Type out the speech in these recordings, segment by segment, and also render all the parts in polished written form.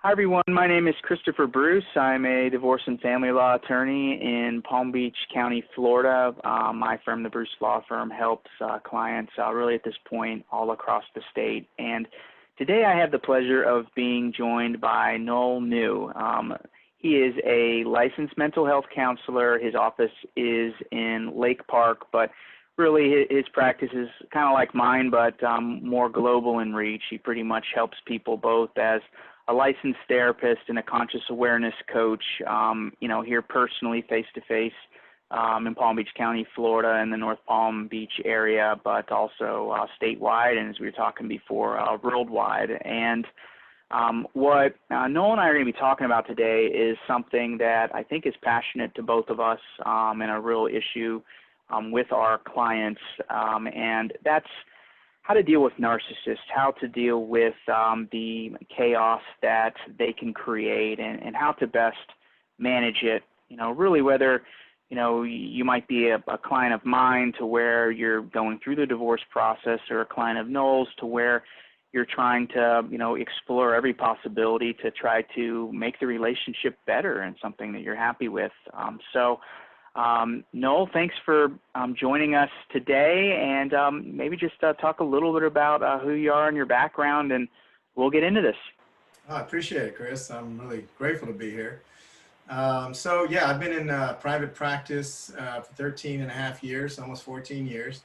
Hi, everyone. My name is Christopher Bruce. I'm a divorce and family law attorney in Palm Beach County, Florida. My firm, the Bruce Law Firm, helps clients really at this point all across the state. And today I have the pleasure of being joined by Noel Neu. He is a licensed mental health counselor. His office is in Lake Park, but really his practice is kind of like mine, but more global in reach. He pretty much helps people both as a licensed therapist and a conscious awareness coach, here personally, face-to-face in Palm Beach County, Florida, in the North Palm Beach area, but also statewide, and as we were talking before, worldwide. And what Noel and I are going to be talking about today is something that I think is passionate to both of us and a real issue with our clients, and that's how to deal with narcissists, how to deal with the chaos that they can create, and how to best manage it. Really whether, you might be a client of mine to where you're going through the divorce process, or a client of Noel's to where you're trying to, explore every possibility to try to make the relationship better and something that you're happy with. Noel, thanks for joining us today, and maybe just talk a little bit about who you are and your background, and we'll get into this. Oh, I appreciate it, Chris. I'm really grateful to be here. I've been in private practice for 13 and a half years, almost 14 years,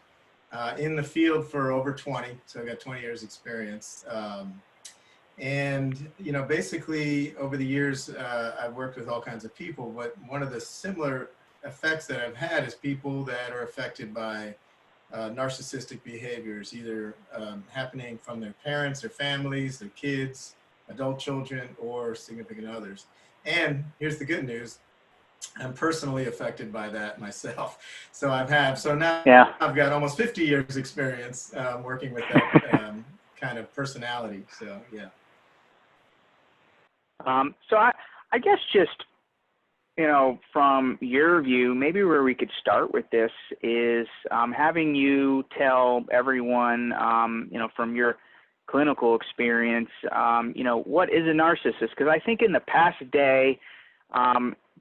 in the field for over 20, so I've got 20 years experience. Basically over the years, I've worked with all kinds of people, but one of the similar effects that I've had is people that are affected by narcissistic behaviors, either happening from their parents, their families, their kids, adult children, or significant others. And here's the good news: I'm personally affected by that myself. So now I've got almost 50 years experience working with that kind of personality. So yeah. I guess just, from your view, maybe where we could start with this is having you tell everyone, from your clinical experience, what is a narcissist? Because I think in the past day,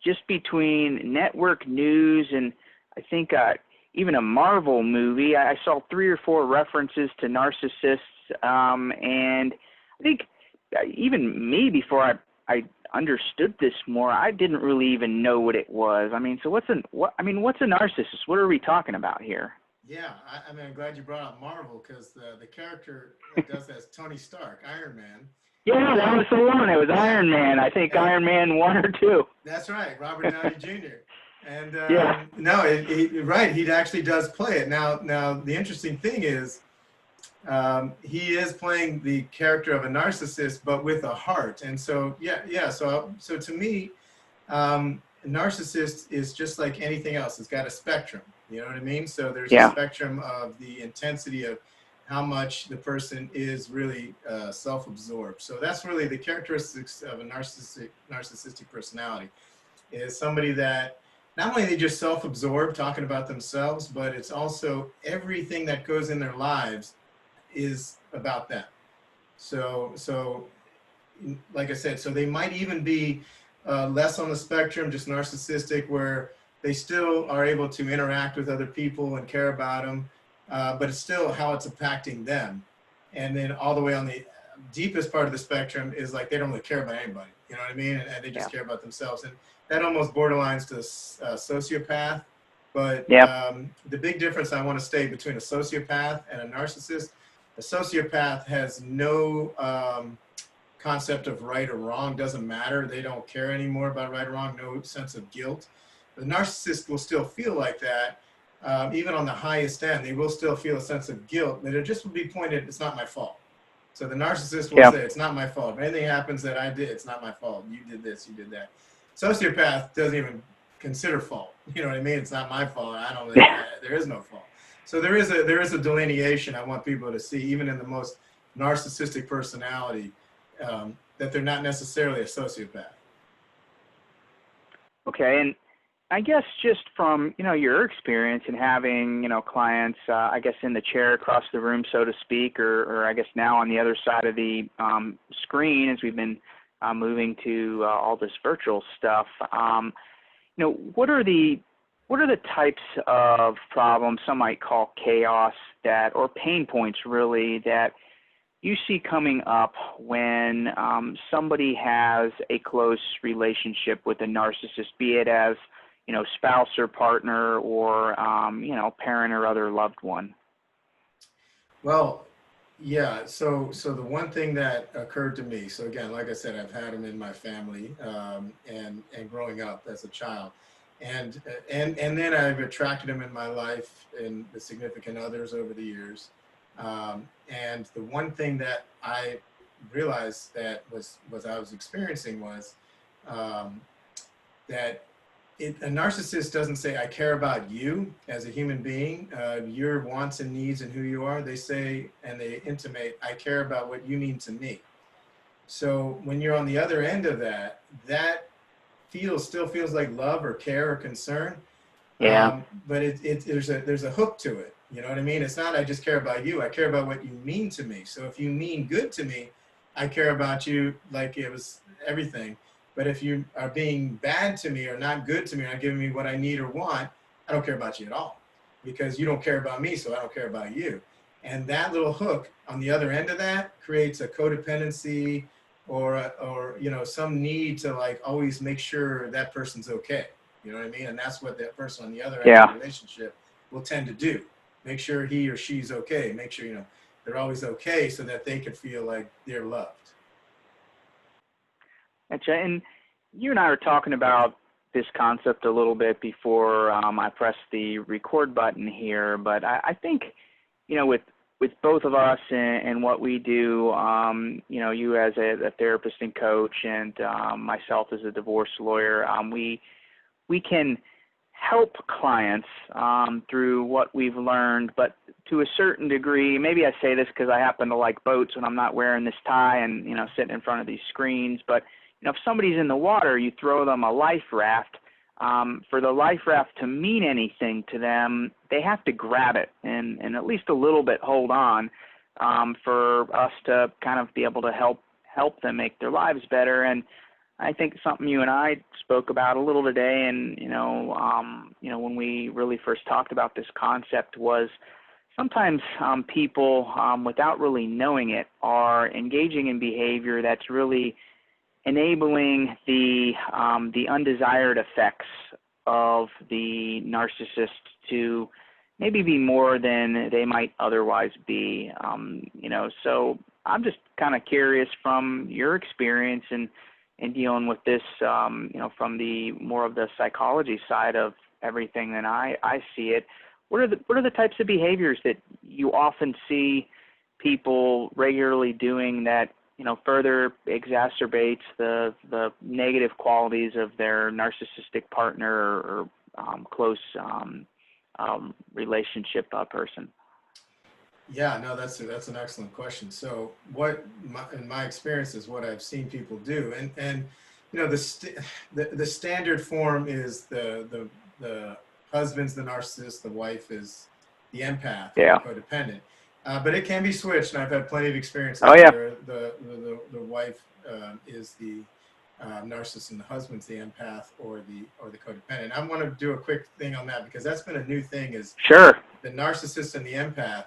just between network news and I think even a Marvel movie, I saw 3 or 4 references to narcissists, and I think even me, before I understood this more, I didn't really even know what it was. So what's a narcissist? What are we talking about here? Yeah, I'm glad you brought up Marvel, because the character that does that is Tony Stark, Iron Man. Yeah, that was the one. It was Iron Man. I think Iron Man 1 or 2. That's right, Robert Downey Jr. And yeah. Right, he actually does play it. Now the interesting thing is, he is playing the character of a narcissist, but with a heart. And so, So to me, a narcissist is just like anything else. It's got a spectrum. You know what I mean? So there's a spectrum of the intensity of how much the person is really self-absorbed. So that's really the characteristics of a narcissistic personality, is somebody that not only they just self-absorbed, talking about themselves, but it's also everything that goes in their lives is about them. So like I said, so they might even be less on the spectrum, just narcissistic, where they still are able to interact with other people and care about them, but it's still how it's impacting them. And then all the way on the deepest part of the spectrum is like they don't really care about anybody, you know what I mean? And they just care about themselves. And that almost borderlines to sociopath. But the big difference I want to state between a sociopath and a narcissist: a sociopath has no concept of right or wrong, doesn't matter. They don't care anymore about right or wrong, no sense of guilt. The narcissist will still feel like that, even on the highest end. They will still feel a sense of guilt, but it just will be pointed, it's not my fault. So the narcissist will say, it's not my fault. If anything happens that I did, it's not my fault. You did this, you did that. Sociopath doesn't even consider fault. You know what I mean? It's not my fault. There is no fault. So there is a delineation I want people to see, even in the most narcissistic personality, that they're not necessarily a sociopath. Okay, and I guess just from, your experience in having, clients, I guess in the chair across the room, so to speak, or I guess now on the other side of the screen, as we've been moving to all this virtual stuff. What are the types of problems, some might call chaos, that, or pain points really, that you see coming up when somebody has a close relationship with a narcissist, be it as spouse or partner, or parent or other loved one? Well, yeah. So the one thing that occurred to me. So again, like I said, I've had them in my family, and growing up as a child, and then I've attracted them in my life and the significant others over the years. And the one thing that I realized that was I was experiencing was um, that a narcissist doesn't say, I care about you as a human being, your wants and needs and who you are. They say, and they intimate, I care about what you mean to me. So when you're on the other end of that, that still feels like love or care or concern. Yeah. But there's a hook to it. You know what I mean? It's not, I just care about you. I care about what you mean to me. So if you mean good to me, I care about you like it was everything. But if you are being bad to me or not good to me or not giving me what I need or want, I don't care about you at all, because you don't care about me, so I don't care about you. And that little hook on the other end of that creates a codependency, or some need to like always make sure that person's okay. You know what I mean? And that's what that person on the other end of Yeah. the relationship will tend to do. Make sure he or she's okay. Make sure they're always okay, so that they can feel like they're loved. Gotcha. And you and I were talking about this concept a little bit before I pressed the record button here, but I think, with both of us and what we do, you as a therapist and coach, and myself as a divorce lawyer, we can help clients through what we've learned, but to a certain degree. Maybe I say this because I happen to like boats when I'm not wearing this tie and sitting in front of these screens, but if somebody's in the water, you throw them a life raft. For the life raft to mean anything to them, they have to grab it and at least a little bit hold on, for us to kind of be able to help them make their lives better. And I think something you and I spoke about a little today, and when we really first talked about this concept, was sometimes people, without really knowing it, are engaging in behavior that's really enabling the undesired effects of the narcissist to maybe be more than they might otherwise be. So I'm just kind of curious, from your experience and dealing with this, from the more of the psychology side of everything than I see it. What are the types of behaviors that you often see people regularly doing that further exacerbates the negative qualities of their narcissistic partner or close relationship person? Yeah, no, that's an excellent question. So in my experience, is what I've seen people do, and the standard form is the husband's the narcissist, the wife is the empath, Yeah. or the codependent. But it can be switched, and I've had plenty of experiences Oh, yeah. where the wife is the narcissist and the husband's the empath or the codependent. I want to do a quick thing on that, because that's been a new thing, is Sure. the narcissist and the empath.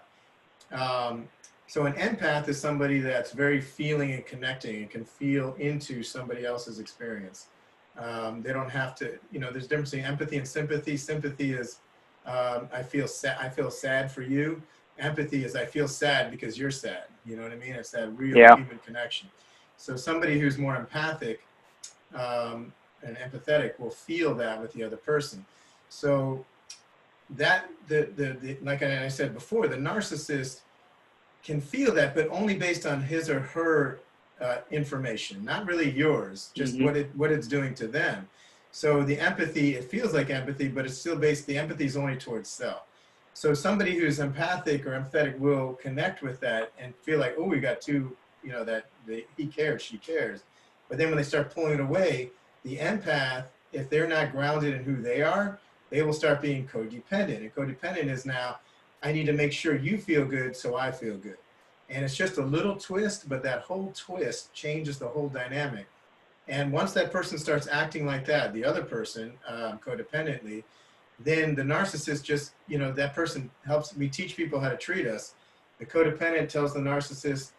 So an empath is somebody that's very feeling and connecting and can feel into somebody else's experience. They don't have to, there's a difference between empathy and sympathy. Sympathy is, I feel sad for you. Empathy is, I feel sad because you're sad. You know what I mean? It's that real human connection. So somebody who's more empathic and empathetic will feel that with the other person. So that like I said before, the narcissist can feel that, but only based on his or her information, not really yours, just what it's doing to them. So the empathy, it feels like empathy, but it's still the empathy is only towards self. So somebody who's empathic or empathetic will connect with that and feel like, oh, we got two, he cares, she cares. But then when they start pulling it away, the empath, if they're not grounded in who they are, they will start being codependent. And codependent is now, I need to make sure you feel good so I feel good. And it's just a little twist, but that whole twist changes the whole dynamic. And once that person starts acting like that, the other person, codependently, then the narcissist just, that person helps. We teach people how to treat us. The codependent tells the narcissist,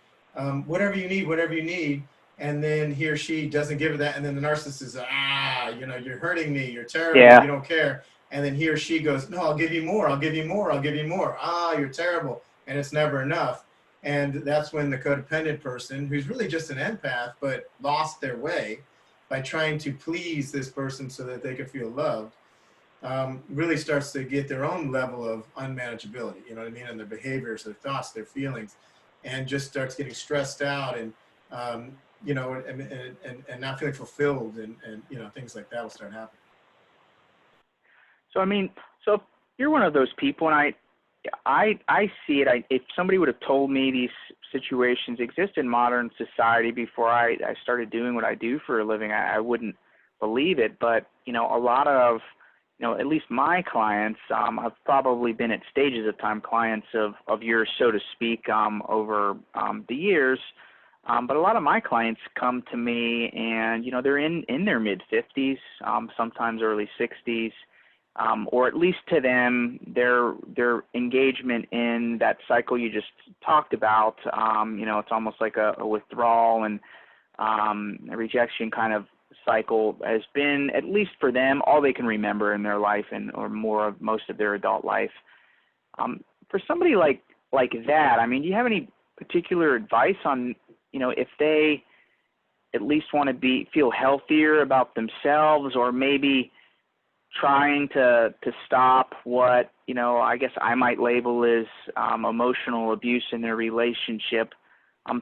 whatever you need, whatever you need. And then he or she doesn't give it that. And then the narcissist is, you're hurting me. You're terrible. Yeah. You don't care. And then he or she goes, no, I'll give you more. I'll give you more. I'll give you more. You're terrible. And it's never enough. And that's when the codependent person, who's really just an empath, but lost their way by trying to please this person so that they can feel loved, really starts to get their own level of unmanageability, you know what I mean, and their behaviors, their thoughts, their feelings, and just starts getting stressed out and, and not feeling fulfilled, and things like that will start happening. So, I mean, so if you're one of those people, and I see it, if somebody would have told me these situations exist in modern society before I started doing what I do for a living, I wouldn't believe it. But, a lot of, at least my clients, have probably been at stages of time clients of yours, so to speak, over the years. But a lot of my clients come to me and, they're in their mid-50s, sometimes early 60s. Or at least to them, their engagement in that cycle you just talked about, it's almost like a withdrawal and a rejection kind of cycle has been, at least for them, all they can remember in their life or most of their adult life. For somebody like that, I mean, do you have any particular advice on, if they at least want to feel healthier about themselves, or maybe trying to stop what, I guess I might label as emotional abuse in their relationship,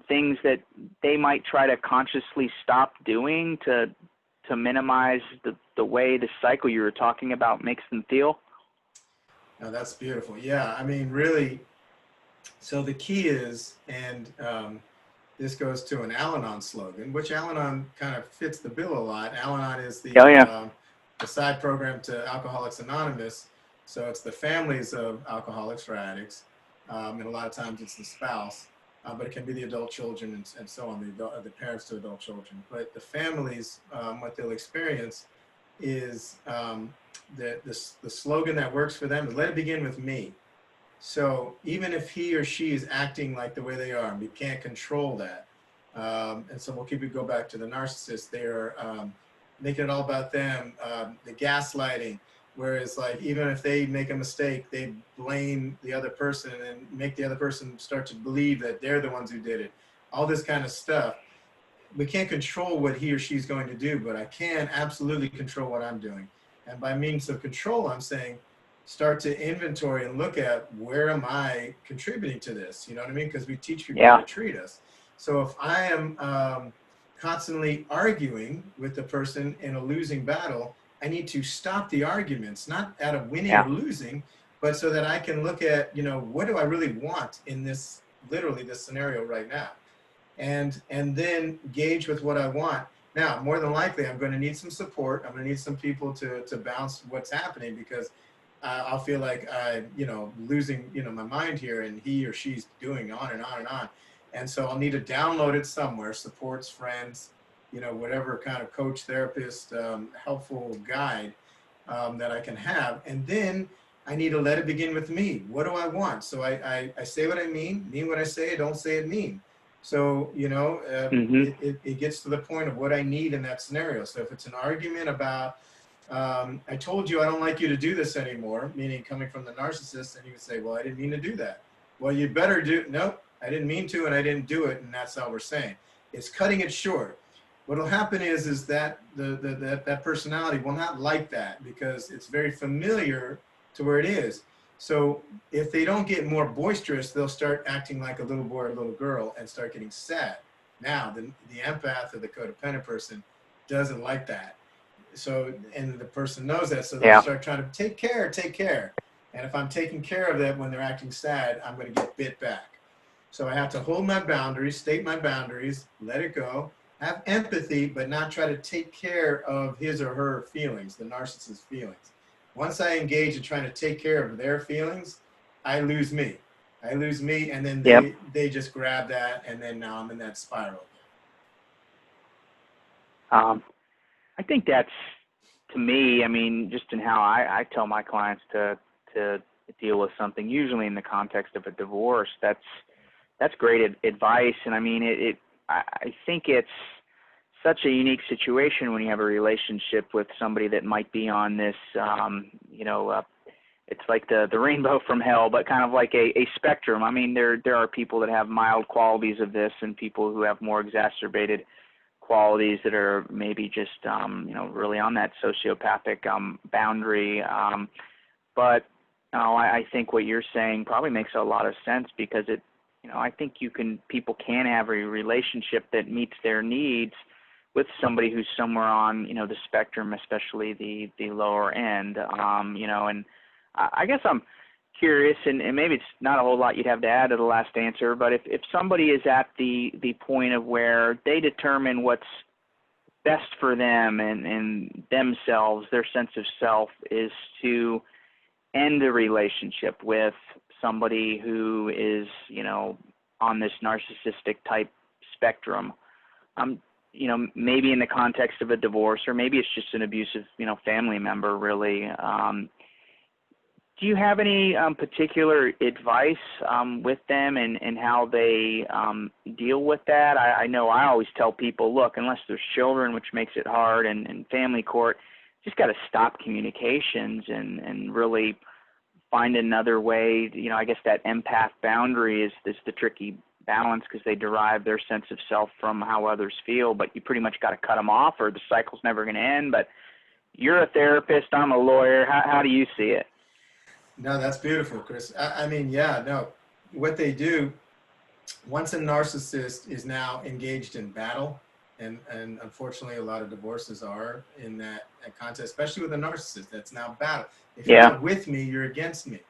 things that they might try to consciously stop doing to minimize the way the cycle you were talking about makes them feel? Now that's beautiful. Yeah, I mean, really, so the key is, and this goes to an Al-Anon slogan, which Al-Anon kind of fits the bill a lot. Al-Anon is the side program to Alcoholics Anonymous. So it's the families of alcoholics or addicts, and a lot of times it's the spouse, but it can be the adult children and so on, the parents to adult children. But the families, what they'll experience is the slogan that works for them is, let it begin with me. So even if he or she is acting like the way they are, and we can't control that, and so we'll go back to the narcissist. They're making it all about them, the gaslighting, whereas like even if they make a mistake, they blame the other person and make the other person start to believe that they're the ones who did it. All this kind of stuff. We can't control what he or she's going to do, but I can absolutely control what I'm doing. And by means of control, I'm saying start to inventory and look at, where am I contributing to this? You know what I mean? Because we teach people how to treat us. So if I am constantly arguing with the person in a losing battle, I need to stop the arguments, not out of winning or losing, but so that I can look at, what do I really want in this, literally this scenario right now? And then gauge with what I want. Now, more than likely, I'm going to need some support. I'm going to need some people to bounce what's happening, because I'll feel like I'm, losing, my mind here, and he or she's doing on and on and on. And so I'll need to download it somewhere, supports, friends, whatever kind of coach, therapist, helpful guide that I can have. And then I need to let it begin with me. What do I want? So I say what I mean what I say, I don't say it mean. So, it gets to the point of what I need in that scenario. So if it's an argument about, I told you I don't like you to do this anymore, meaning coming from the narcissist, and you would say, well, I didn't mean to do that. Well, you better nope, I didn't mean to, and I didn't do it, and that's all we're saying. It's cutting it short. What'll happen is that that personality will not like that, because it's very familiar to where it is. So if they don't get more boisterous, they'll start acting like a little boy or a little girl and start getting sad. Now, the empath or the codependent person doesn't like that. So, and the person knows that, so they'll start trying to take care. And if I'm taking care of them when they're acting sad, I'm going to get bit back. So I have to hold my boundaries, state my boundaries, let it go, have empathy, but not try to take care of his or her feelings, the narcissist's feelings. Once I engage in trying to take care of their feelings, I lose me. And then they just grab that, and then now I'm in that spiral. Um, I think that's, to me, I mean, just in how I tell my clients to deal with something, usually in the context of a divorce, that's great advice. And I mean, I think it's such a unique situation when you have a relationship with somebody that might be on this, it's like the rainbow from hell, but kind of like a spectrum. I mean, there are people that have mild qualities of this, and people who have more exacerbated qualities that are maybe just really on that sociopathic boundary. But I think what you're saying probably makes a lot of sense, because I think people can have a relationship that meets their needs with somebody who's somewhere on the spectrum, especially the lower end. And I guess I'm curious, and maybe it's not a whole lot you'd have to add to the last answer, but if somebody is at the point of where they determine what's best for them and themselves, their sense of self is to end a relationship with somebody who is, on this narcissistic type spectrum, maybe in the context of a divorce, or maybe it's just an abusive, family member, really. Do you have any particular advice with them and how they deal with that? I know I always tell people, look, unless there's children, which makes it hard, and family court, just got to stop communications and really find another way. I guess that empath boundary is the tricky balance, because they derive their sense of self from how others feel, but you pretty much got to cut them off or the cycle's never going to end. But you're a therapist, I'm a lawyer. How do you see it? No, that's beautiful, Chris. I mean, yeah, no. What they do, once a narcissist is now engaged in battle, and unfortunately a lot of divorces are in that context, especially with a narcissist, that's now battle. If you're not with me, you're against me.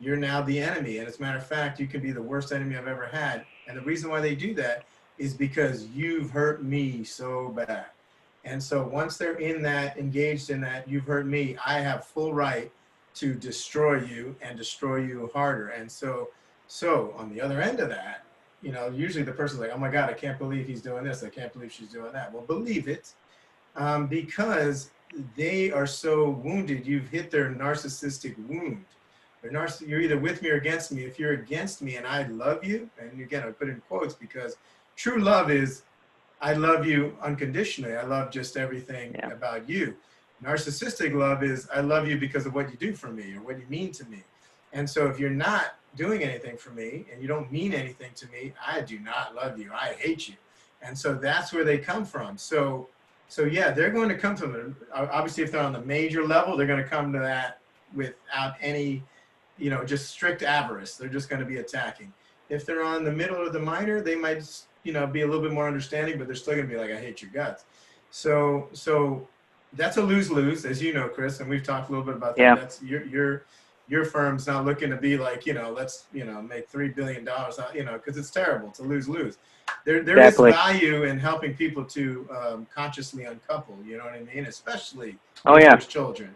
You're now the enemy. And as a matter of fact, you can be the worst enemy I've ever had. And the reason why they do that is because you've hurt me so bad. And so once they're in that, engaged in that, you've hurt me, I have full right to destroy you and destroy you harder. And so on the other end of that, usually the person's like, oh my God, I can't believe he's doing this. I can't believe she's doing that. Well, believe it, because they are so wounded. You've hit their narcissistic wound. You're either with me or against me. If you're against me and I love you, and again, I put in quotes because true love is, I love you unconditionally. I love just everything about you. Narcissistic love is, I love you because of what you do for me or what you mean to me. And so if you're not doing anything for me and you don't mean anything to me, I do not love you. I hate you. And so that's where they come from. So yeah, they're going to come from it. Obviously, if they're on the major level, they're going to come to that without any, just strict avarice. They're just going to be attacking. If they're on the middle or the minor, they might, be a little bit more understanding, but they're still going to be like, I hate your guts. So that's a lose-lose, as you know, Chris, and we've talked a little bit about that. Yeah. That's your firm's not looking to be like, let's, make $3 billion, because it's terrible to lose-lose. There Exactly. is value in helping people to consciously uncouple, you know what I mean? Especially there's children,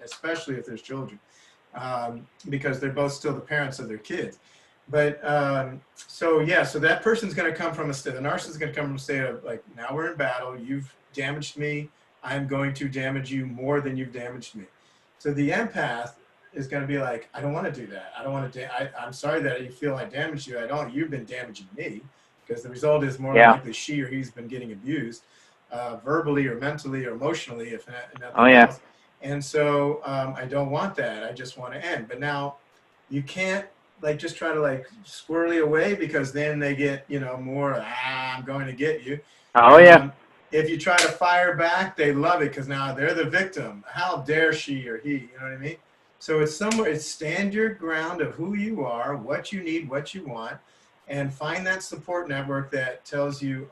because they're both still the parents of their kids. But so that person's going to come from a state, the narcissist is going to come from a state of like, now we're in battle, you've damaged me, I'm going to damage you more than you've damaged me. So the empath is going to be like, I don't want to do that. I don't want to, I'm sorry that you feel I damaged you. You've been damaging me, because the result is more likely she or he's been getting abused, verbally or mentally or emotionally, if nothing else. And so I don't want that. I just want to end. But now you can't just try to squirrely away, because then they get, more, I'm going to get you. If you try to fire back, they love it, because now they're the victim. How dare she or he, you know what I mean? So it's stand your ground of who you are, what you need, what you want, and find that support network that tells you,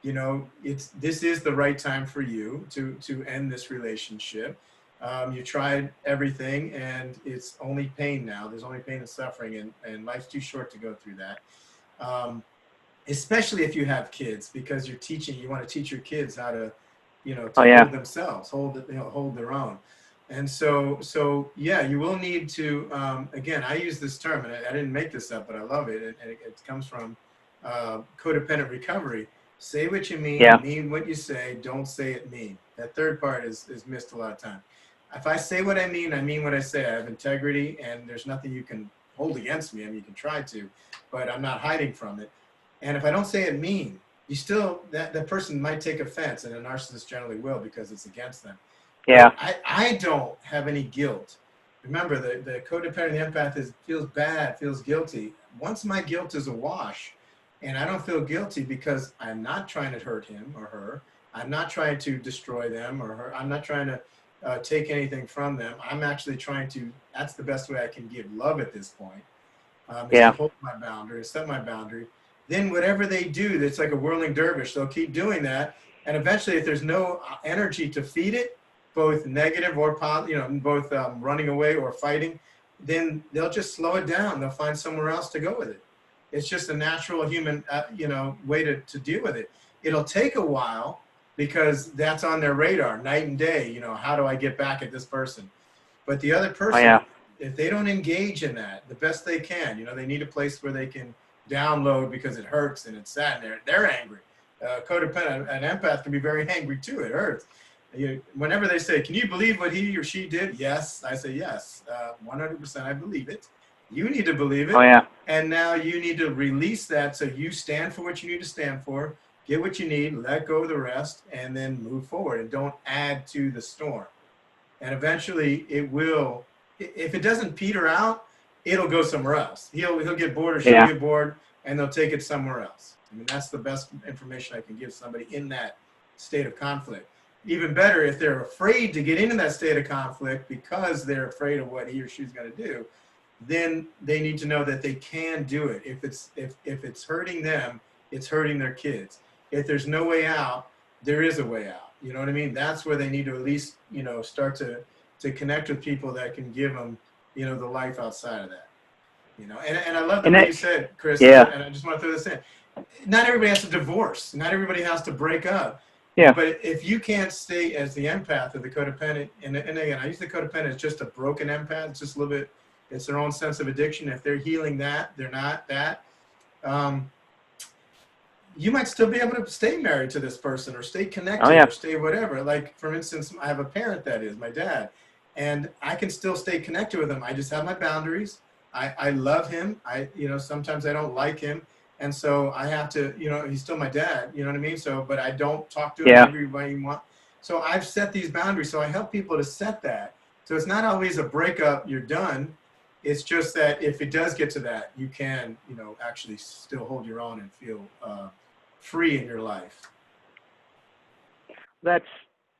this is the right time for you to end this relationship. You tried everything, and it's only pain now. There's only pain and suffering, and life's too short to go through that. Especially if you have kids, because you want to teach your kids how to, hold themselves, hold their own. And so you will need to, again, I use this term, and I didn't make this up, but I love it. And it comes from codependent recovery. Say what you Yeah. mean what you say, don't say it mean. That third part is missed a lot of time. If I say what I mean what I say. I have integrity, and there's nothing you can hold against me. I mean, you can try to, but I'm not hiding from it. And if I don't say it mean, you still, that person might take offense, and a narcissist generally will because it's against them. Yeah. But I don't have any guilt. Remember, the codependent empath feels bad, feels guilty. Once my guilt is awash, and I don't feel guilty because I'm not trying to hurt him or her, I'm not trying to destroy them or her, I'm not trying to take anything from them. I'm actually trying to, that's the best way I can give love at this point, is to Yeah. hold my boundary, set my boundary. Then whatever they do, it's like a whirling dervish. They'll keep doing that. And eventually, if there's no energy to feed it, both negative or positive, both running away or fighting, then they'll just slow it down. They'll find somewhere else to go with it. It's just a natural human, way to deal with it. It'll take a while because that's on their radar night and day. How do I get back at this person? But the other Oh, person, yeah. if they don't engage in that the best they can, they need a place where they can download because it hurts and it's sad and they're angry. Codependent, an empath can be very angry too. It hurts. Whenever they say, "Can you believe what he or she did?" Yes, I say yes, 100%. I believe it. You need to believe Oh, it, yeah. and now you need to release that so you stand for what you need to stand for, get what you need, let go of the rest, and then move forward. And don't add to the storm. And eventually, it will. If it doesn't peter out, it'll go somewhere else. He'll get bored or she'll Yeah. get bored, and they'll take it somewhere else. I mean, that's the best information I can give somebody in that state of conflict. Even better, if they're afraid to get into that state of conflict because they're afraid of what he or she's going to do, then they need to know that they can do it. If it's hurting them, it's hurting their kids. If there's no way out, there is a way out. You know what I mean? That's where they need to at least, start to connect with people that can give them, the life outside of that. And I love the And way that, you said, Chris, and yeah. I just want to throw this in. Not everybody has to divorce. Not everybody has to break up. Yeah. But if you can't stay as the empath or the codependent, and again, I use the codependent as just a broken empath. It's just a little bit, it's their own sense of addiction. If they're healing that, they're not that. You might still be able to stay married to this person or stay Oh, connected yeah. or stay whatever. Like, for instance, I have a parent that is my dad, and I can still stay connected with him. I just have my boundaries. I love him. Sometimes I don't like him. And so I have to, he's still my dad, you know what I mean? So, but I don't talk to him Yeah. everybody want. So I've set these boundaries. So I help people to set that. So it's not always a breakup, you're done. It's just that if it does get to that, you can, actually still hold your own and feel free in your life. That's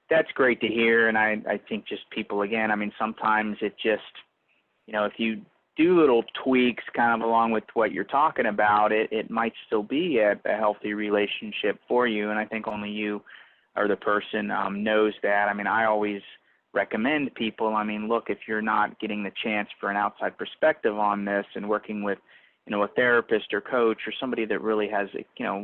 that's great to hear, and I think just people again. I mean, sometimes it just if you do little tweaks kind of along with what you're talking about, it might still be a healthy relationship for you. And I think only you or the person knows that. I mean, I always recommend people, I mean, look, if you're not getting the chance for an outside perspective on this and working with, a therapist or coach or somebody that really has,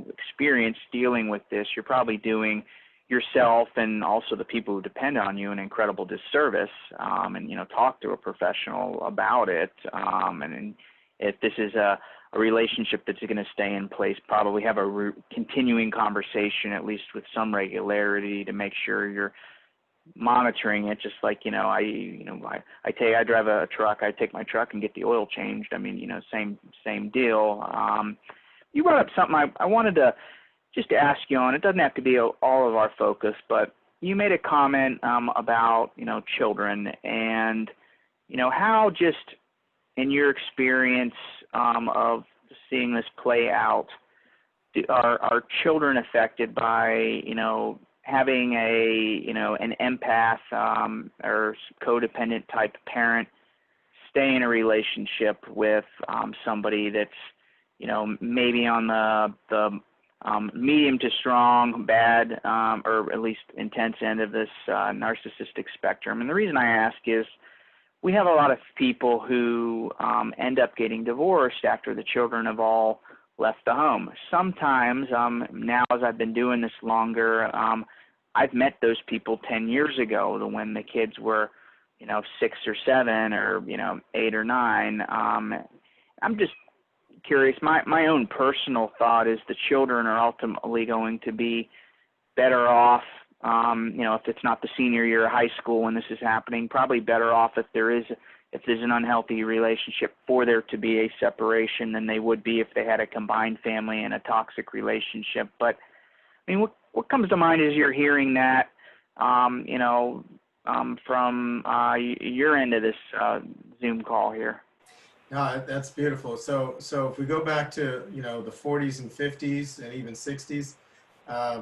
experience dealing with this, you're probably doing yourself and also the people who depend on you an incredible disservice, and talk to a professional about it, and if this is a relationship that's going to stay in place, probably have a continuing conversation at least with some regularity to make sure you're monitoring it. Just like I drive a truck, I take my truck and get the oil changed. I mean, same deal. You brought up something I wanted to just ask you on. It doesn't have to be all of our focus, but you made a comment about children and how, just in your experience of seeing this play out, are children affected by having an empath or codependent type parent stay in a relationship with somebody that's maybe on the medium to strong, bad, or at least intense end of this narcissistic spectrum? And the reason I ask is we have a lot of people who end up getting divorced after the children have all left the home. Sometimes, now as I've been doing this longer, I've met those people 10 years ago when the kids were, 6 or 7 or, 8 or 9. I'm just curious. My own personal thought is the children are ultimately going to be better off, if it's not the senior year of high school when this is happening, probably better off if there's an unhealthy relationship for there to be a separation than they would be if they had a combined family and a toxic relationship. But I mean, what comes to mind as you're hearing that, from your end of this Zoom call here? No, that's beautiful. So if we go back to, the 40s and 50s and even 60s,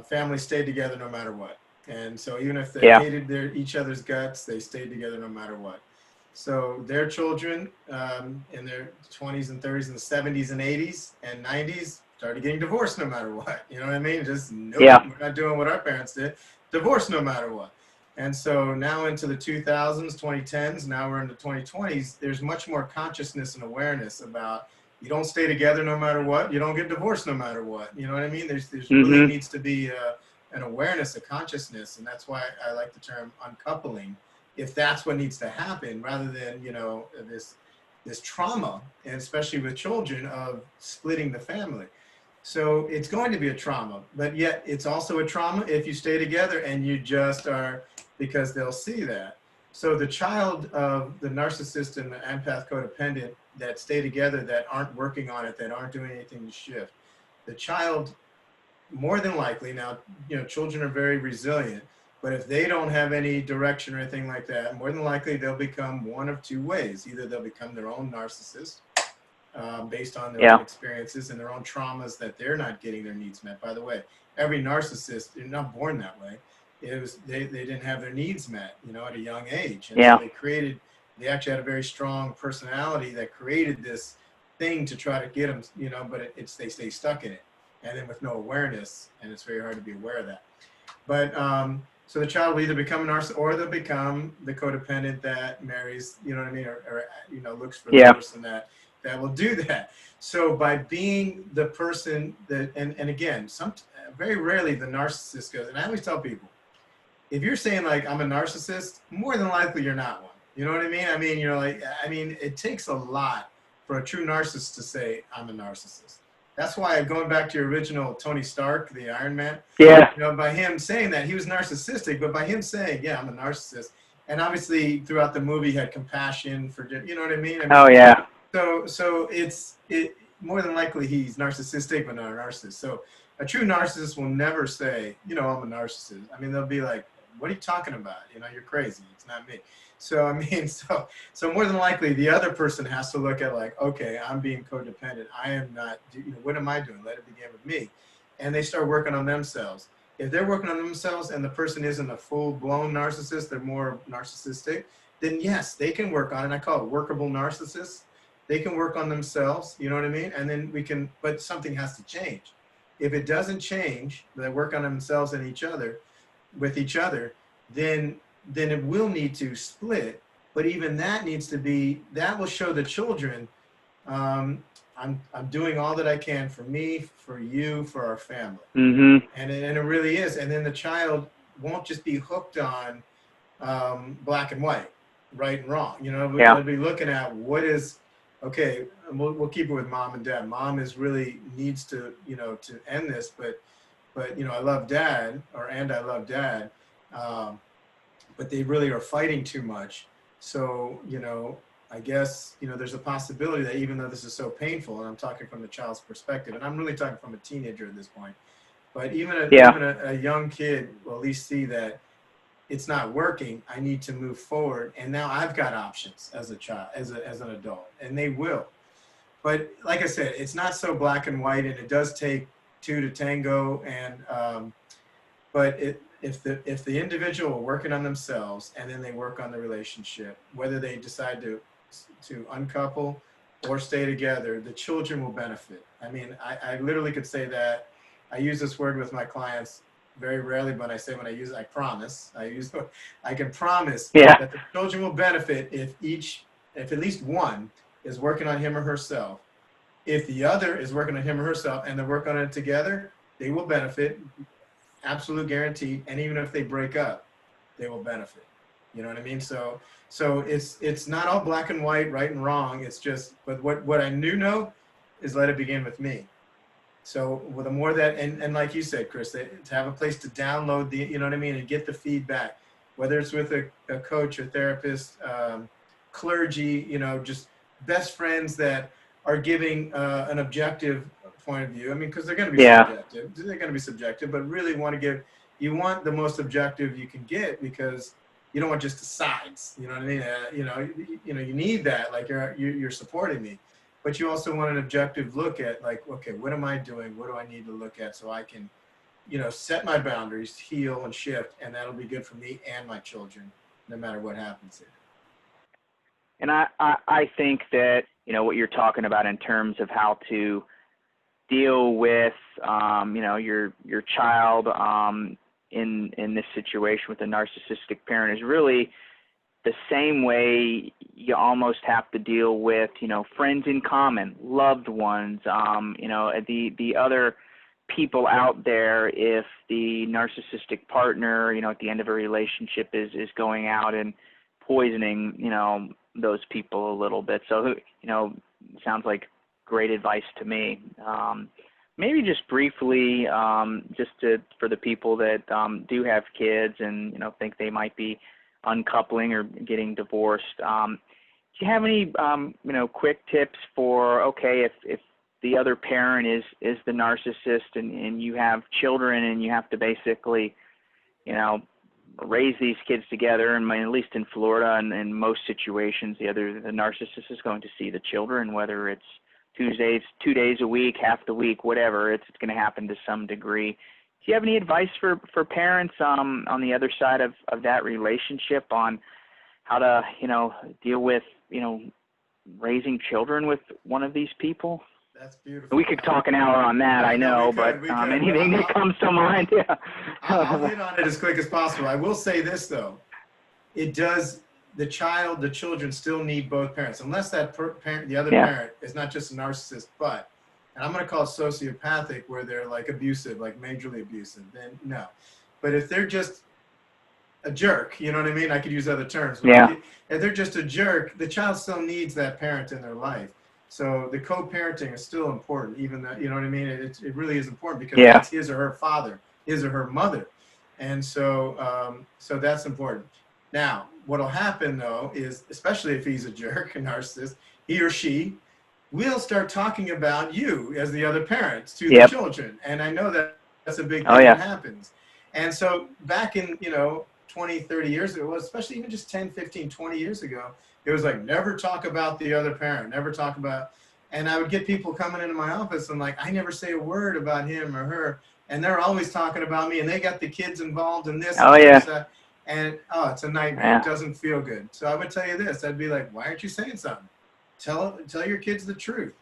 families stayed together no matter what. And so even if they hated each other's guts, they stayed together no matter what. So their children in their 20s and 30s and the 70s and 80s and 90s started getting divorced no matter what. You know what I mean? Just, nope, we're not doing what our parents did. Divorce no matter what. And so now into the 2000s, 2010s, now we're in the 2020s, there's much more consciousness and awareness about you don't stay together no matter what, you don't get divorced no matter what. You know what I mean? There's really needs to be an awareness, a consciousness, and that's why I like the term uncoupling, if that's what needs to happen, rather than, this trauma, and especially with children, of splitting the family. So it's going to be a trauma, but yet it's also a trauma if you stay together and you just are, because they'll see that. So the child of the narcissist and the empath codependent that stay together, that aren't working on it, that aren't doing anything to shift, the child, more than likely, now, children are very resilient, but if they don't have any direction or anything like that, more than likely they'll become one of two ways. Either they'll become their own narcissist, based on their own experiences and their own traumas, that they're not getting their needs met. By the way, every narcissist, they're not born that way. It was they didn't have their needs met, at a young age. And so they actually had a very strong personality that created this thing to try to get them, but they stay stuck in it. And then with no awareness, and it's very hard to be aware of that. But so the child will either become a narcissist, or they'll become the codependent that marries, or looks for the person that will do that. So by being the person that, and again, very rarely the narcissist goes, and I always tell people, if you're saying like, I'm a narcissist, more than likely you're not one. You know what I mean? I mean, it takes a lot for a true narcissist to say, I'm a narcissist. That's why, going back to your original Tony Stark, the Iron Man, by him saying that, he was narcissistic, but by him saying, yeah, I'm a narcissist, and obviously throughout the movie he had compassion for, you know what I mean? So it's more than likely he's narcissistic, but not a narcissist. So a true narcissist will never say, I'm a narcissist. I mean, they'll be like, what are you talking about? You're crazy. It's not me. So, I mean, so more than likely the other person has to look at like, okay, I'm being codependent. I am not, what am I doing? Let it begin with me. And they start working on themselves. If they're working on themselves and the person isn't a full-blown narcissist, they're more narcissistic, then yes, they can work on it. I call it workable narcissists. They can work on themselves, you know what I mean? And then but something has to change. If it doesn't change, they work on themselves and with each other, then it will need to split. But even that needs to be, that will show the children, I'm doing all that I can for me, for you, for our family. And it really is. And then the child won't just be hooked on black and white, right and wrong. They'll be looking at what is, okay, we'll keep it with mom and dad. Mom really needs to, to end this, but I love dad, and I love dad, but they really are fighting too much. So, I guess, there's a possibility that even though this is so painful, and I'm talking from the child's perspective, and I'm really talking from a teenager at this point, but even a young kid will at least see that it's not working. I need to move forward. And now I've got options as a child, as an adult, and they will. But like I said, it's not so black and white, and it does take two to tango. And but if the individual are working on themselves and then they work on the relationship, whether they decide to uncouple or stay together, the children will benefit. I mean, I literally could say that. I use this word with my clients very rarely, but I say when I use it, I promise. I can promise that the children will benefit if at least one is working on him or herself. If the other is working on him or herself and they work on it together, they will benefit, absolute guarantee. And even if they break up, they will benefit. You know what I mean? So it's not all black and white, right and wrong. It's just, but what I do know is let it begin with me. So with the more that, and like you said, Chris, to have a place to download the, you know what I mean, and get the feedback, whether it's with a coach, a therapist, clergy, you know, just best friends that are giving an objective point of view. I mean, because they're going to be Yeah. subjective. They're going to be subjective, but really want to give, you want the most objective you can get, because you don't want just the sides. You know what I mean? You need that. Like you're supporting me, but you also want an objective look at, like, okay, what am I doing? What do I need to look at so I can, set my boundaries, heal and shift, and that'll be good for me and my children, no matter what happens here. And I think that, what you're talking about in terms of how to deal with, your child in this situation with a narcissistic parent is really the same way you almost have to deal with, friends in common, loved ones, the other people out there. If the narcissistic partner, at the end of a relationship is going out and poisoning, those people a little bit. So, sounds like great advice to me. Maybe just briefly, for the people that do have kids and, think they might be uncoupling or getting divorced. Do you have any, quick tips for, okay, if the other parent is the narcissist and you have children and you have to basically, raise these kids together, and at least in Florida and in most situations, the narcissist is going to see the children, whether it's 2 days a week, half the week, whatever, it's going to happen to some degree. Do you have any advice for parents on the other side of that relationship on how to, deal with, raising children with one of these people? That's beautiful. We could talk an hour on that, I know, but anything that comes to mind, yeah. I'll hit on it as quick as possible. I will say this, though. The children still need both parents, unless that parent, the other parent, is not just a narcissist, but, and I'm going to call it sociopathic, where they're like abusive, like majorly abusive, then no. But if they're just a jerk, you know what I mean? I could use other terms. But if they're just a jerk, the child still needs that parent in their life. So the co-parenting is still important, even though, you know what I mean? It really is important, because that's his or her father, his or her mother. And so, so that's important. Now, what'll happen, though, is, especially if he's a jerk, a narcissist, he or she will start talking about you as the other parents to the children. And I know that that's a big thing that happens. And so back in, 20, 30 years ago, especially even just 10, 15, 20 years ago, it was like, never talk about the other parent, never talk about, and I would get people coming into my office and like, I never say a word about him or her, and they're always talking about me, and they got the kids involved in this. And it's a nightmare. It doesn't feel good. So I would tell you this. I'd be like, why aren't you saying something? Tell your kids the truth.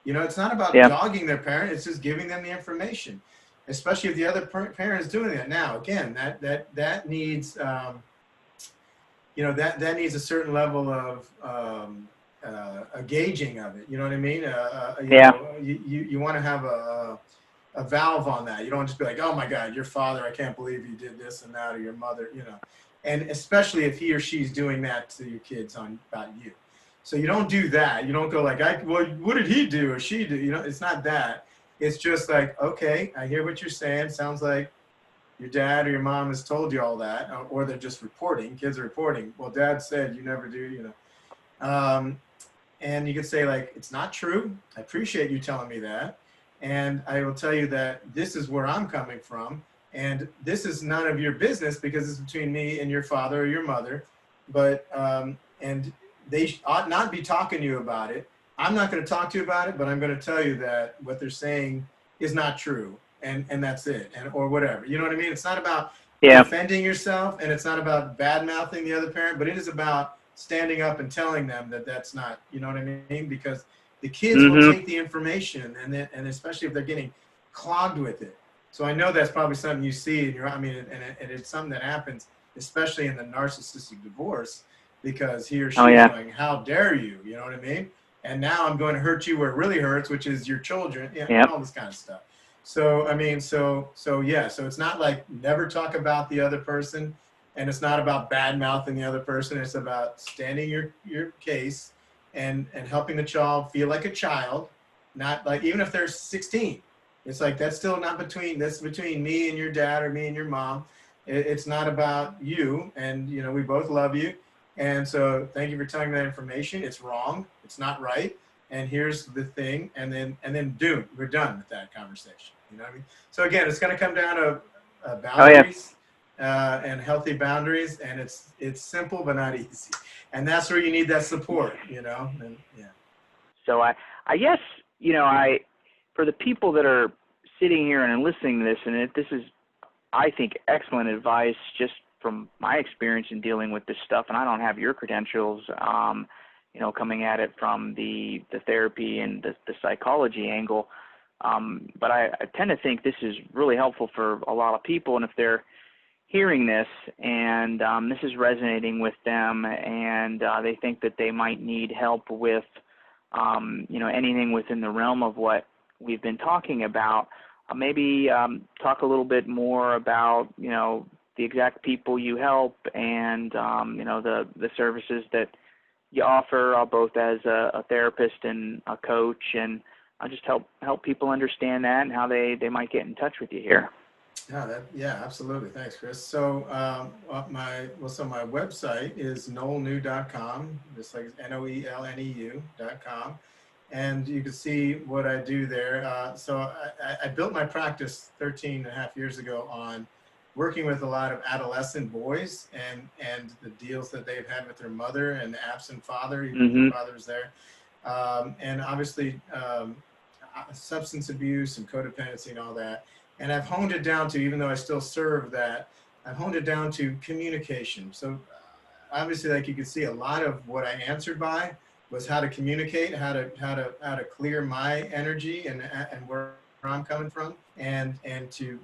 It's not about dogging their parent. It's just giving them the information, especially if the other parent is doing that. Now, again, that needs, that needs a certain level of a gauging of it. You know what I mean? You want to have a valve on that. You don't just be like, oh my God, your father, I can't believe you did this and that, or your mother, and especially if he or she's doing that to your kids about you. So you don't do that. You don't go like, what did he do or she do? It's not that. It's just like, okay, I hear what you're saying. Sounds like your dad or your mom has told you all that, or they're just reporting. Kids are reporting. Well, dad said you never do, and you could say like, it's not true. I appreciate you telling me that. And I will tell you that this is where I'm coming from, and this is none of your business, because it's between me and your father or your mother. But and they ought not be talking to you about it. I'm not going to talk to you about it, but I'm going to tell you that what they're saying is not true, and that's it, or whatever. You know what I mean? It's not about defending yourself, and it's not about bad mouthing the other parent, but it is about standing up and telling them that that's not. You know what I mean? Because the kids will take the information, and especially if they're getting clogged with it. So I know that's probably something you see, and it's something that happens, especially in the narcissistic divorce, because he or she is going, how dare you? You know what I mean? And now I'm going to hurt you where it really hurts, which is your children, all this kind of stuff. So, I mean, so it's not like never talk about the other person, and it's not about bad mouthing the other person. It's about standing your case, and helping the child feel like a child, not like, even if they're 16, it's like, that's still not between, that's between me and your dad or me and your mom. It's not about you. And, you know, we both love you. And so thank you for telling me that information. It's wrong. It's not right. And here's the thing. And then doom, we're done with that conversation. You know what I mean? So again, it's going to come down to boundaries, and healthy boundaries. And it's simple, but not easy. And that's where you need that support, you know? And yeah. So I guess, you know, for the people that are sitting here and listening to this, and this is, I think, excellent advice just from my experience in dealing with this stuff, and I don't have your credentials, you know, coming at it from the therapy and the psychology angle. But I tend to think this is really helpful for a lot of people, and if they're hearing this and this is resonating with them, and they think that they might need help with, you know, anything within the realm of what we've been talking about, maybe talk a little bit more about, you know, the exact people you help and, you know, the services that you offer, both as a therapist and a coach, and just help people understand that and how they might get in touch with you here. Yeah, absolutely. Thanks, Chris. So my website is noelneu.com, just like NOELNEU.com. And you can see what I do there. So I built my practice 13 and a half years ago on working with a lot of adolescent boys and the deals that they've had with their mother and the absent father, even if the father's there. And obviously substance abuse and codependency and all that. And I've honed it down to, even though I still serve that, I've honed it down to communication. So obviously, like you can see, a lot of what I answered by was how to communicate, how to clear my energy and where I'm coming from, and to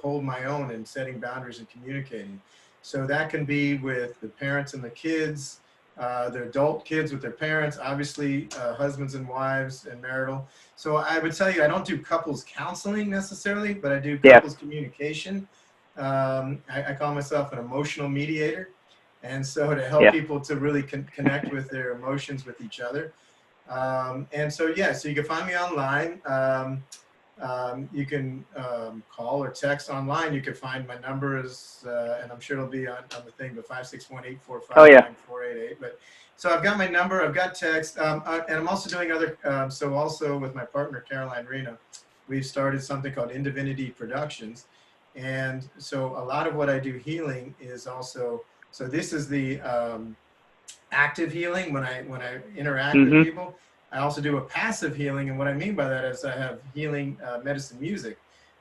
hold my own in setting boundaries and communicating. So that can be with the parents and the kids, the adult kids with their parents, obviously husbands and wives and marital. So I would tell you, I don't do couples counseling necessarily, but I do couples communication. I call myself an emotional mediator. And so to help people to really connect with their emotions with each other. And so, so you can find me online. You can call or text online. You can find my number and I'm sure it'll be on the thing, but 561-845-9488. But so I've got my number, I've got text, and I'm also doing other, so also with my partner, Caroline Reno, we've started something called Indivinity Productions. And so a lot of what I do healing is also, so this is the active healing when I interact with people. I also do a passive healing, and what I mean by that is I have healing medicine music.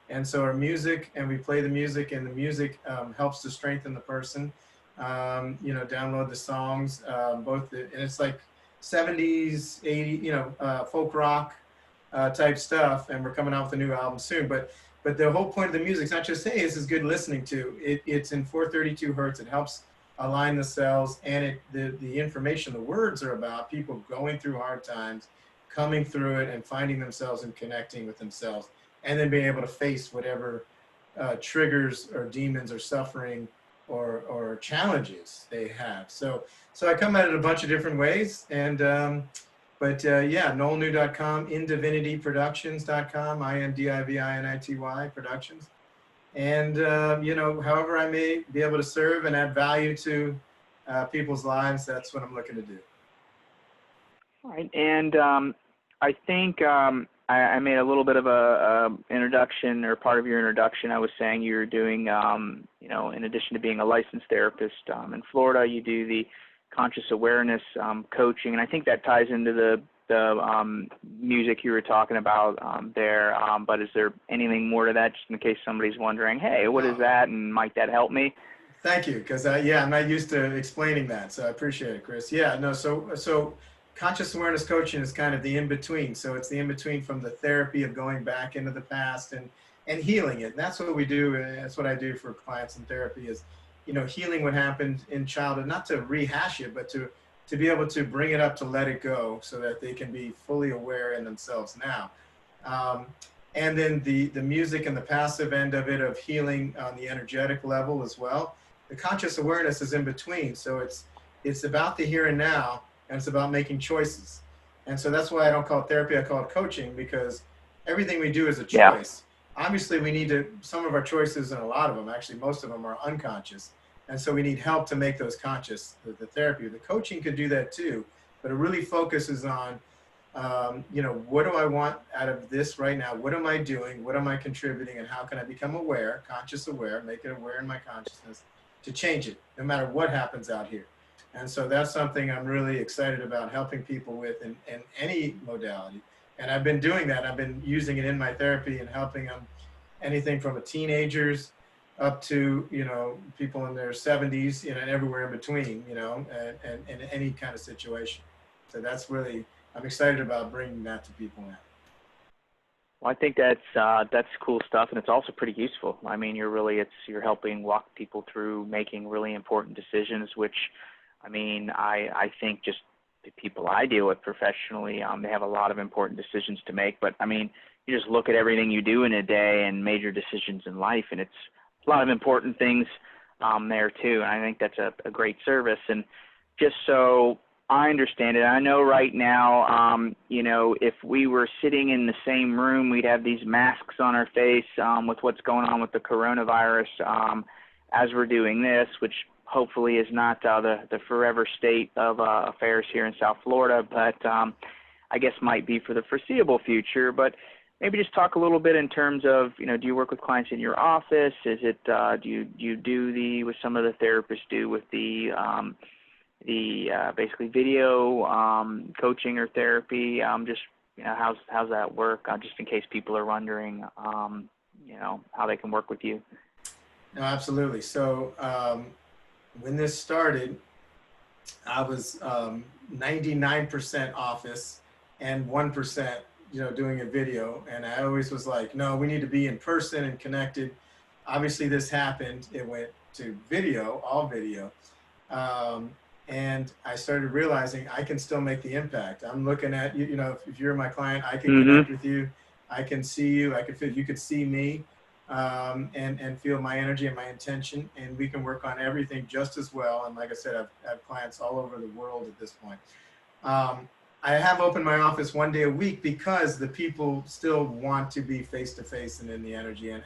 And so our music, and we play the music, and the music helps to strengthen the person. You know, download the songs, and it's like 70s, 80s, you know, folk rock type stuff, and we're coming out with a new album soon. But the whole point of the music is not just, hey, this is good listening to. It's in 432 hertz. It helps align the cells, and the information, the words are about people going through hard times, coming through it, and finding themselves and connecting with themselves, and then being able to face whatever triggers or demons or suffering or challenges they have. So I come at it a bunch of different ways, and noelneu.com, indivinityproductions.com, INDIVINITY Productions. And, you know, however I may be able to serve and add value to people's lives, that's what I'm looking to do. All right. And I think I made a little bit of a introduction, or part of your introduction. I was saying you're doing, you know, in addition to being a licensed therapist in Florida, you do the conscious awareness coaching. And I think that ties into the music you were talking about there, but is there anything more to that, just in case somebody's wondering, hey, what is that, and might that help me? Thank you, because I'm not used to explaining that, so I appreciate it, Chris. So conscious awareness coaching is kind of the in-between. So it's the in-between from the therapy of going back into the past and healing it. And that's what we do, and that's what I do for clients in therapy is, you know, healing what happened in childhood, not to rehash it, but to be able to bring it up, to let it go, so that they can be fully aware in themselves now. And then the music and the passive end of it, of healing on the energetic level as well. The conscious awareness is in between. So it's about the here and now, and it's about making choices. And so that's why I don't call it therapy, I call it coaching, because everything we do is a Yeah. choice. Obviously, we need to, some of our choices, and a lot of them, actually most of them, are unconscious. And so we need help to make those conscious. The therapy, the coaching could do that too, but it really focuses on, what do I want out of this right now? What am I doing? What am I contributing? And how can I become aware, conscious aware, make it aware in my consciousness to change it, no matter what happens out here. And so that's something I'm really excited about helping people with in any modality. And I've been doing that. I've been using it in my therapy and helping them, anything from teenagers up to, people in their 70s, and everywhere in between, and in any kind of situation. So that's really, I'm excited about bringing that to people now. Well, I think that's cool stuff, and it's also pretty useful. I mean, you're helping walk people through making really important decisions, which, I mean, I think just the people I deal with professionally, they have a lot of important decisions to make. But I mean, you just look at everything you do in a day and major decisions in life, and it's a lot of important things there too. And I think that's a great service. And just so I understand it, I know right now, if we were sitting in the same room, we'd have these masks on our face with what's going on with the coronavirus as we're doing this, which hopefully is not the forever state of affairs here in South Florida, but I guess might be for the foreseeable future. But maybe just talk a little bit in terms of, do you work with clients in your office? Is it do you do what some of the therapists do with the basically video coaching or therapy? Just how's that work? Just in case people are wondering, how they can work with you. No, absolutely. So when this started, I was 99% office and 1%, doing a video. And I always was like, no, we need to be in person and connected. Obviously, this happened. It went to video, all video. And I started realizing I can still make the impact. I'm looking at you, if you're my client, I can connect with you. I can see you. I can feel, you could see me, and feel my energy and my intention. And we can work on everything just as well. And like I said, I have clients all over the world at this point. I have opened my office one day a week because the people still want to be face-to-face and in the energy. And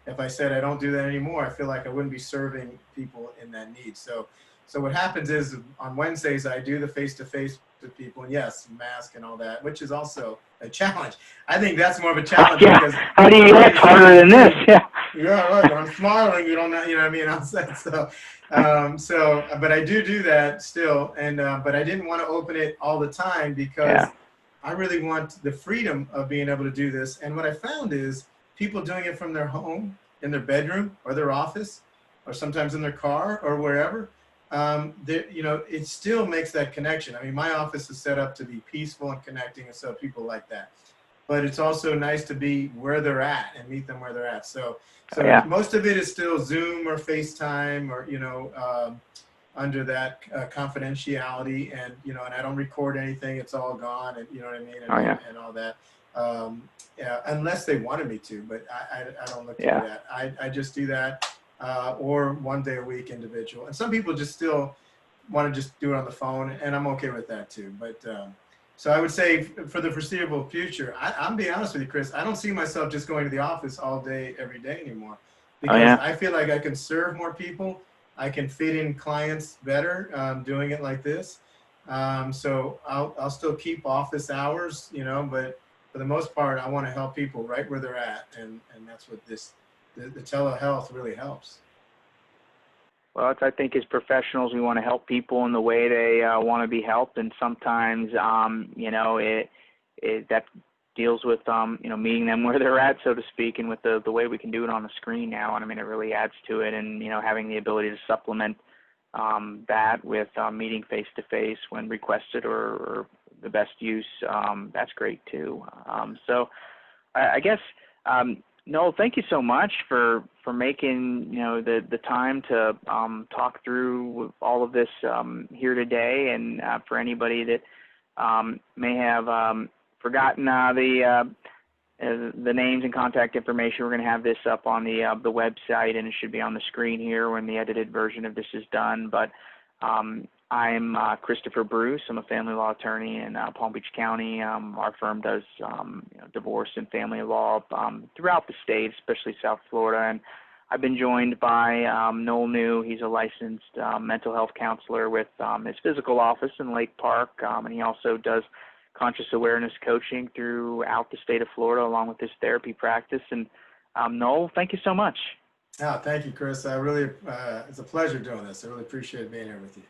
if I said I don't do that anymore, I feel like I wouldn't be serving people in that need. So what happens is on Wednesdays, I do the face-to-face with people, and yes, mask and all that, which is also a challenge. I think that's more of a challenge because how do you get harder than this? Yeah, right. I'm smiling. You don't know, what I mean? Outside. But I do that still, and but I didn't want to open it all the time because I really want the freedom of being able to do this. And what I found is people doing it from their home, in their bedroom, or their office, or sometimes in their car, or wherever. It still makes that connection. I mean, my office is set up to be peaceful and connecting, and so people like that. But it's also nice to be where they're at and meet them where they're at. So most of it is still Zoom or FaceTime or, under that confidentiality, and, and I don't record anything. It's all gone, and you know what I mean? And all that. Unless they wanted me to, but I don't look to do that. I just do that. Or one day a week individual. And some people just still want to just do it on the phone, and I'm okay with that too. But so I would say for the foreseeable future, I'm being honest with you, Chris, I don't see myself just going to the office all day, every day anymore, because I feel like I can serve more people. I can fit in clients better doing it like this. So I'll still keep office hours, but for the most part, I want to help people right where they're at. And that's what the telehealth really helps. Well, I think as professionals, we want to help people in the way they want to be helped, and sometimes, that deals with, meeting them where they're at, so to speak, and with the way we can do it on the screen now. And I mean, it really adds to it, and having the ability to supplement that with meeting face to face when requested or the best use. That's great too. So, I guess. Noel, thank you so much for making the time to talk through all of this here today, and for anybody that may have forgotten the names and contact information, we're going to have this up on the website, and it should be on the screen here when the edited version of this is done. But I'm Christopher Bruce. I'm a family law attorney in Palm Beach County. Our firm does divorce and family law throughout the state, especially South Florida. And I've been joined by Noel Neu. He's a licensed mental health counselor with his physical office in Lake Park, and he also does conscious awareness coaching throughout the state of Florida, along with his therapy practice. And Noel, thank you so much. Thank you, Chris. I really, it's a pleasure doing this. I really appreciate being here with you.